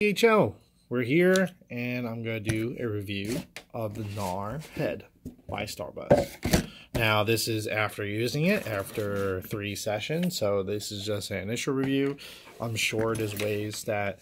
DHL, we're here and I'm going to do a review of the NAR Head by Starbuzz. Now this is after using it, after 3 sessions, so this is just an initial review. I'm sure there's ways that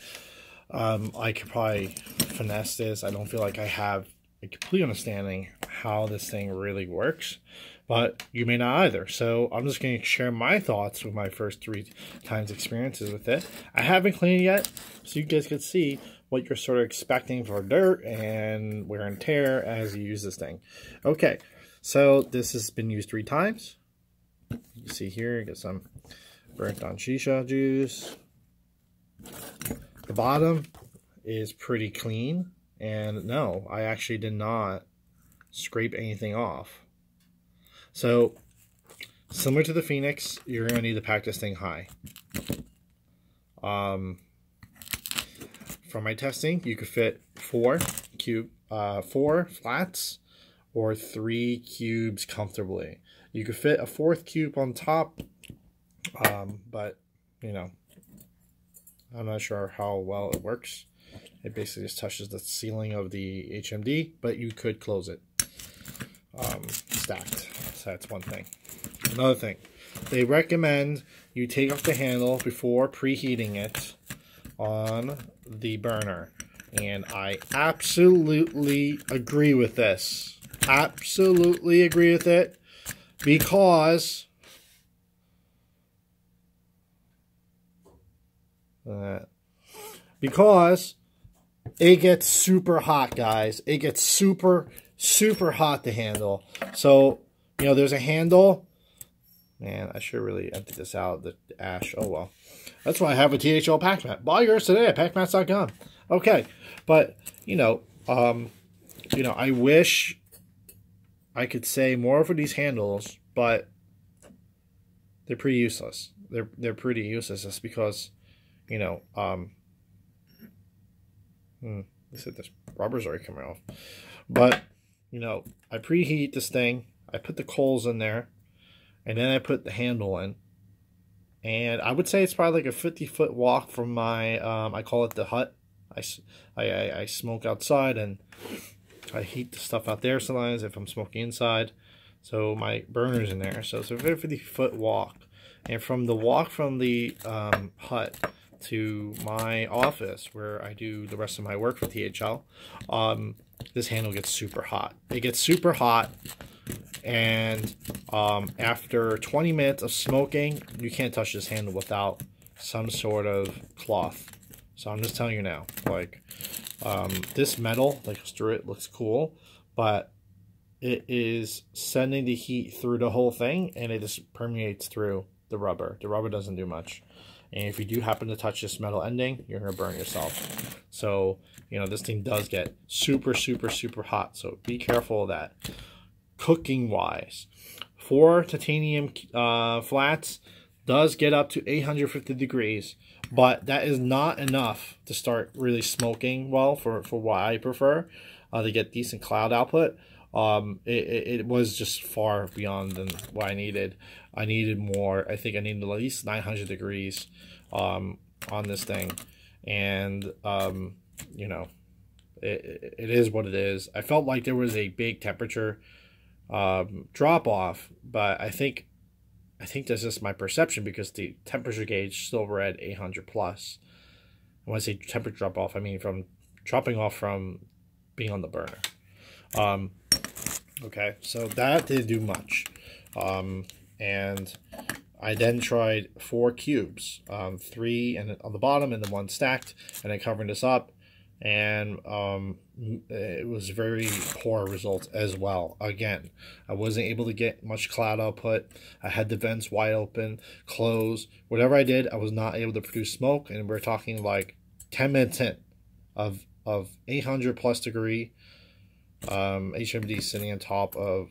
I could probably finesse this. I don't feel like I have a complete understanding how this thing really works, but you may not either. So I'm just going to share my thoughts with my first 3 times experiences with it. I haven't cleaned it yet, so you guys could see what you're sort of expecting for dirt and wear and tear as you use this thing. Okay, so this has been used 3 times. You see here, you get some burnt on shisha juice. The bottom is pretty clean, and no, I actually did not scrape anything off. So, similar to the Phoenix, you're going to need to pack this thing high. For my testing, you could fit 4 flats or 3 cubes comfortably. You could fit a 4th cube on top, but, you know, I'm not sure how well it works. It basically just touches the ceiling of the HMD, but you could close it stacked. So that's one thing. Another thing, they recommend you take off the handle before preheating it on the burner, and I absolutely agree with this. Absolutely agree with it, because it gets super hot, guys. It gets super hot to handle. So, you know, there's a handle. Man, I should really empty this out, the ash. Oh, well. That's why I have a THL pack mat. Buy yours today at packmats.com. Okay, but, I wish I could say more for these handles, but they're pretty useless. They're pretty useless just because, they said this rubber's already coming off. But, I preheat this thing. I put the coals in there, and then I put the handle in. And I would say it's probably like a 50-foot walk from my, I call it the hut. I smoke outside, and I heat the stuff out there sometimes if I'm smoking inside. So my burner's in there. So it's a 50-foot walk. And from the walk from the hut to my office where I do the rest of my work for THL, this handle gets super hot. It gets super hot, and after 20 minutes of smoking, you can't touch this handle without some sort of cloth. So I'm just telling you now, like, this metal that goes through it looks cool, but it is sending the heat through the whole thing, and it just permeates through the rubber. The rubber doesn't do much. And if you do happen to touch this metal ending, you're going to burn yourself. So, this thing does get super hot. So be careful of that. Cooking-wise, 4 titanium flats does get up to 850 degrees. But that is not enough to start really smoking well for what I prefer. To get decent cloud output. It was just far beyond than what I needed. I needed more. I think I needed at least 900 degrees on this thing. And, it is what it is. I felt like there was a big temperature drop off, but I think that's just my perception, because the temperature gauge still read 800 plus. And when I say temperature drop off, I mean from dropping off from being on the burner. Okay, so that didn't do much. And I then tried 4 cubes, 3 and on the bottom and then 1 stacked, and then covering this up, and it was very poor results as well. Again, I wasn't able to get much cloud output. I had the vents wide open, closed. Whatever I did, I was not able to produce smoke, and we're talking like 10 minutes in of 800 plus degree HMD sitting on top of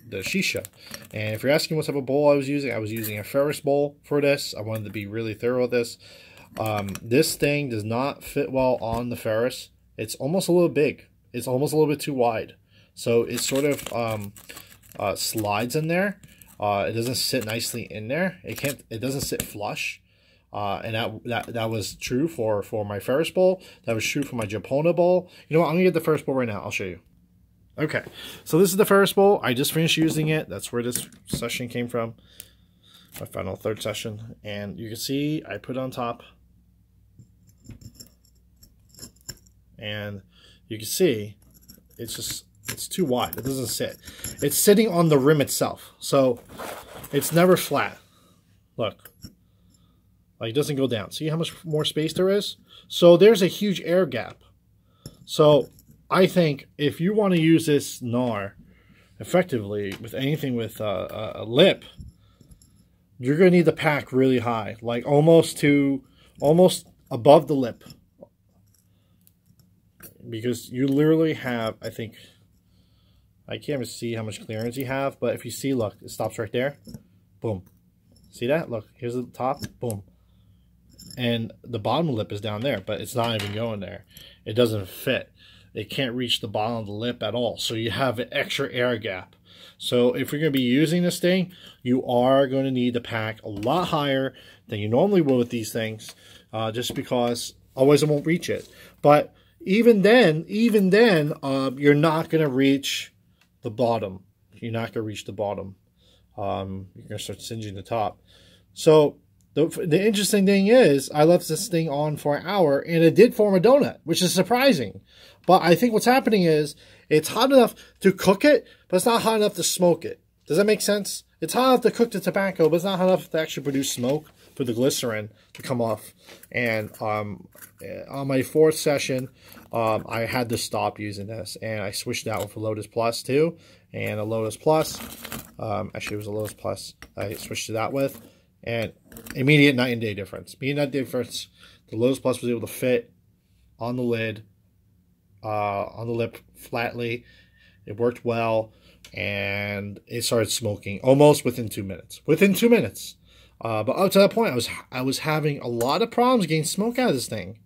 the shisha. And if you're asking what type of bowl I was using a Ferris bowl for this. I wanted to be really thorough with this. This thing does not fit well on the Ferris. It's almost a little big. It's almost a little bit too wide. So it sort of slides in there. It doesn't sit nicely in there. It doesn't sit flush. And that was true for my Ferris bowl. That was true for my Japona bowl. You know what? I'm going to get the Ferris bowl right now. I'll show you. Okay, so this is the Ferris bowl. I just finished using it. That's where this session came from. My final third session. And you can see I put it on top. And you can see it's too wide. It doesn't sit. It's sitting on the rim itself. So it's never flat. Look. Like, it doesn't go down. See how much more space there is? So there's a huge air gap. So I think if you want to use this NAR effectively with anything with a lip, you're going to need the pack really high, like almost above the lip, because you literally have, I think, I can't even see how much clearance you have, but if you see, look, it stops right there. Boom. See that? Look, here's the top. Boom. And the bottom lip is down there, but it's not even going there. It doesn't fit. It can't reach the bottom of the lip at all. So you have an extra air gap. So if you're going to be using this thing, you are going to need the pack a lot higher than you normally will with these things, just because otherwise it won't reach it. But even then, you're not going to reach the bottom. You're not going to reach the bottom. You're going to start singeing the top. So the interesting thing is, I left this thing on for an hour, and it did form a donut, which is surprising. But I think what's happening is, it's hot enough to cook it, but it's not hot enough to smoke it. Does that make sense? It's hot enough to cook the tobacco, but it's not hot enough to actually produce smoke for the glycerin to come off. And on my fourth session, I had to stop using this, and I switched out with a Lotus Plus too. And a Lotus Plus, actually it was a Lotus Plus, I switched to that with. And immediate night and day difference. Immediate night and day difference. The Lotus Plus was able to fit on the lid, on the lip flatly. It worked well, and it started smoking almost within 2 minutes. Within 2 minutes. But up to that point, I was having a lot of problems getting smoke out of this thing,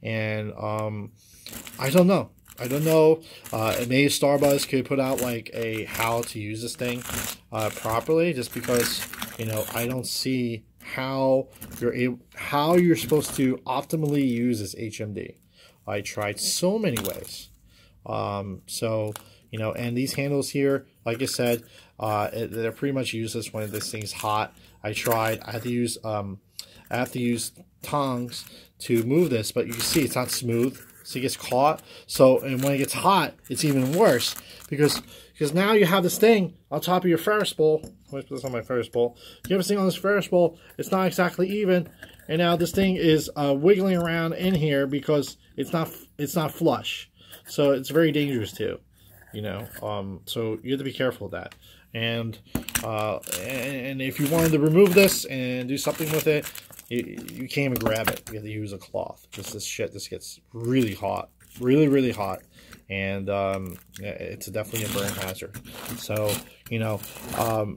and I don't know. Maybe Starbuzz could put out like a how to use this thing properly, just because, you know, I don't see how you're supposed to optimally use this HMD. I tried so many ways. So, you know, and these handles here, like I said, they're pretty much useless when this thing's hot. I have to use tongs to move this, but you can see it's not smooth. So it gets caught. So, and when it gets hot, it's even worse, because now you have this thing on top of your Ferris bowl. Let me put this on my Ferris bowl. You have this thing on this Ferris bowl. It's not exactly even, and now this thing is wiggling around in here because it's not flush. So it's very dangerous too, you know. So you have to be careful of that. And if you wanted to remove this and do something with it, you can't even grab it. You have to use a cloth, because this gets really hot, really hot, and it's definitely a burn hazard. So, you know,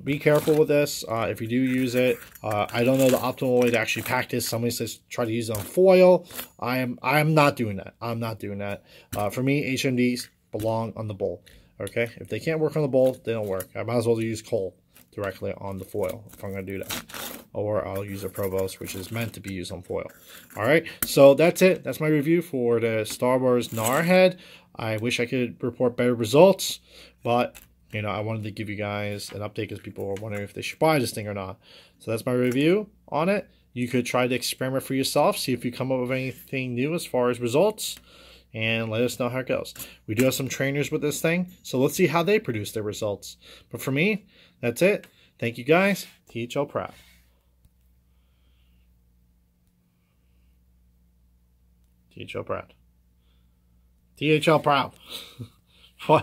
be careful with this if you do use it. I don't know the optimal way to actually pack this. Somebody says try to use it on foil. I'm not doing that. I'm not doing that. For me, HMDs belong on the bowl. Okay, if they can't work on the bowl, they don't work. I might as well use coal directly on the foil if I'm going to do that. Or I'll use a Provost, which is meant to be used on foil. Alright, so that's it. That's my review for the Starbuzz NAR Head. I wish I could report better results, but, you know, I wanted to give you guys an update because people were wondering if they should buy this thing or not. So that's my review on it. You could try to experiment for yourself, see if you come up with anything new as far as results, and let us know how it goes. We do have some trainers with this thing, so let's see how they produce their results. But for me, that's it. Thank you guys. THL proud. THL proud. THL proud. Why?